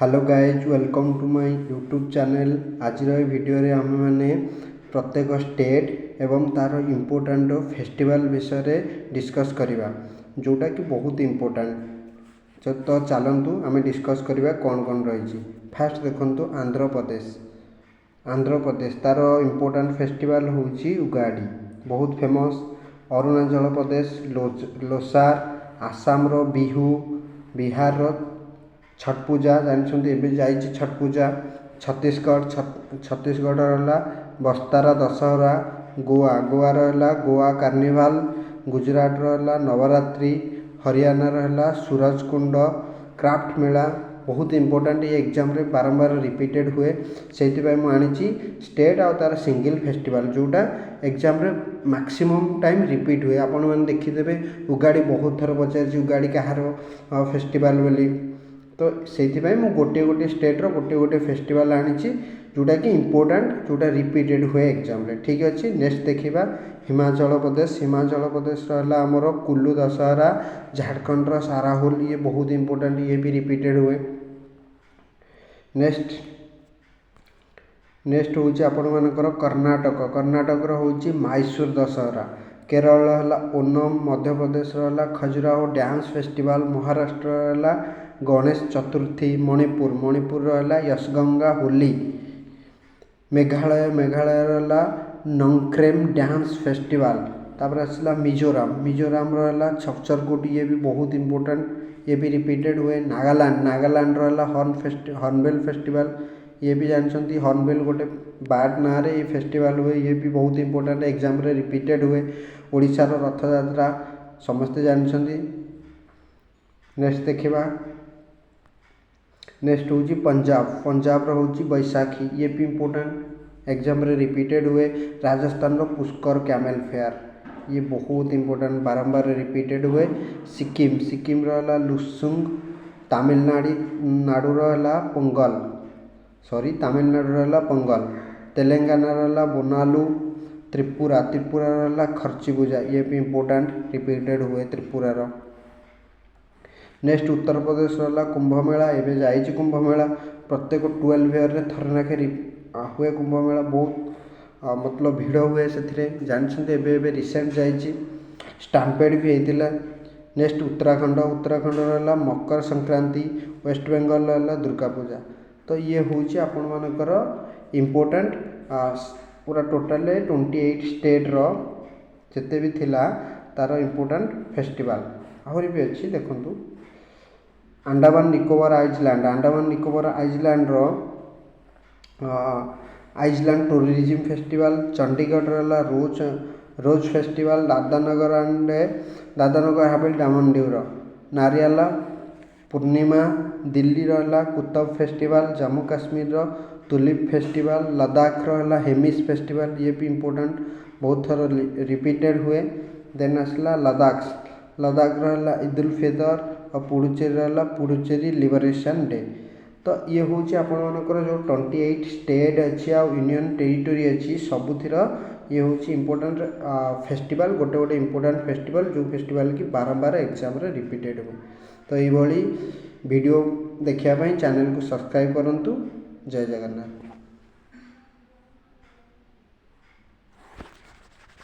Hello guys welcome to my YouTube channel. आज video रे आम मैंने प्रत्येक स्टेट एवं तार इम्पोर्टाट फेस्टिवल विषय डिस्कस करवा जोटा कि बहुत इम्पोर्टाट। तो चलतु आम डिस्कस करवा कौन कौन रही। फास्ट देखु आंध्र प्रदेश तार इम्पोर्टाट फेस्टिवल हूँ उगाड़ी बहुत फेमस। अरुणाचल प्रदेश लोसार, आसाम बिहू, बिहार छठ पूजा जानते छठ पूजा। छत्तीसगढ़ रहा बस्तार दशहरा, गोवा रहा गोवा कार्निवाल, गुजरात रहा नवरात्रि, हरियाणा रहा सूरजकुंड क्राफ्ट मेला। बहुत इंपोर्टेंट ये एग्जाम रे बारंबार रिपीटेड हुए से मुझे स्टेट आउ तार सिंगल फेस्टिवल जोटा एग्जाम रे मैक्सिमम टाइम रिपीट हुए। आपण मैंने देखीदे उगाड़ी बहुत थर पचार उगाड़ी कहार फेस्टिवल बोली। तो से गोटे गोटे स्टेट रो गोटे गोटे फेस्टिवल आनी जोटा कि इम्पोर्टाट जोटा रिपीटेड हुए एग्जाम रे। ठीक अच्छे नेक्स्ट देखा हिमाचल प्रदेश रहा आमर कुल्लू दशहरा, झारखंड साराहोल ये बहुत इंपोर्टेंट ये भी रिपीटेड हुए। नेक्स्ट हूँ आपर कर्णाटक हूँ मैसूर दशहरा, केरल है ओनम, मध्य प्रदेश रहा खजुराहो डांस फेस्टिवल, महाराष्ट्र रहा गणेश चतुर्थी, मणिपुर रहा यशगंगा होली, मेघालय रहा नंक्रेम डांस फेस्टिवल। तापर आसला मिजोराम रहा छपचरकुट ये भी बहुत इंपोर्टेंट ये भी रिपीटेड हुए। नागालैंड रहा हॉर्नबिल फेस्टिवल ये भी जानते हॉर्नबिल गोटे बार्ड ना रे ये फेस्टिवल हुए ये भी बहुत इंपोर्टेंट एग्जाम रे रिपीटेड हुए। ओडिशार रथ यात्रा समस्ते जानते। नेक्स्ट देखा नेक्स्ट हूँ पंजाब हूँ बैसाखी ये भी इंपोर्टेंट एग्जाम रे रिपीटेड हुए। राजस्थान पुष्कर कैमेल फेयर ये बहुत इंपोर्टेंट बारंबार रिपीटेड हुए। सिक्किम रहा लुसुंग, तमिलनाडु रहा पोंगल, तेलंगाना रहा बोनालू, त्रिपुरा रहा खर्ची ये भी इंपोर्टेंट रिपीटेड हुए त्रिपुरार। नेक्स्ट उत्तर प्रदेश रहा कुंभ मेला एवं जाइए कुंभ मेला प्रत्येक 12 ईयर रे थर नाखे हुए कुंभ मेला बहुत मतलब भिड़ हुए से जानते रिसेंट जाइए स्टाम्पेड भी होता। नेक्स्ट उत्तराखंड रहा मकर संक्रांति, वेस्ट बेंगल रहा दुर्गा पूजा। तो ये हूँ आपण मानकर इम्पोर्टेंट पूरा टोटाल 28 स्टेट रो जिते भी थिला तार इम्पोर्टेंट फेस्टिवल आहरी भी अच्छी देखु। अंडमान निकोबार आइसलैंड रो आइसलैंड टूरिज्म फेस्टिवल, चंडीगढ़ रहा रोज फेस्टिवल, दादानगर हावेल डामनड्यूर, नारियाला पूर्णिमा, दिल्ली रहा Qutub festival, Jammu Kashmir tulip festival, Ladakh रहा हेमिस फेस्टिवल ये भी इंपोर्टेंट बहुत थर रिपीटेड हुए। देन आसला लद्दाख रहा ईद उल फितर और पुडुचेरी रहा पुडुचेरी लिबरेशन डे। तो ये हूँ आपर जो 28 स्टेट अच्छी आ यूनियन टेरिटोरी अच्छी सबुथिर ये हूँ इम्पोर्टेंट फेस्टिवल गोटे गोटे इम्पोर्टेंट फेस्टिवल जो फेस्टिवल की बारंबार एग्जाम रे रिपीटेड हुए। तो ये वीडियो देखापी चैनल को सब्सक्राइब करूँ। जय जगन्नाथ।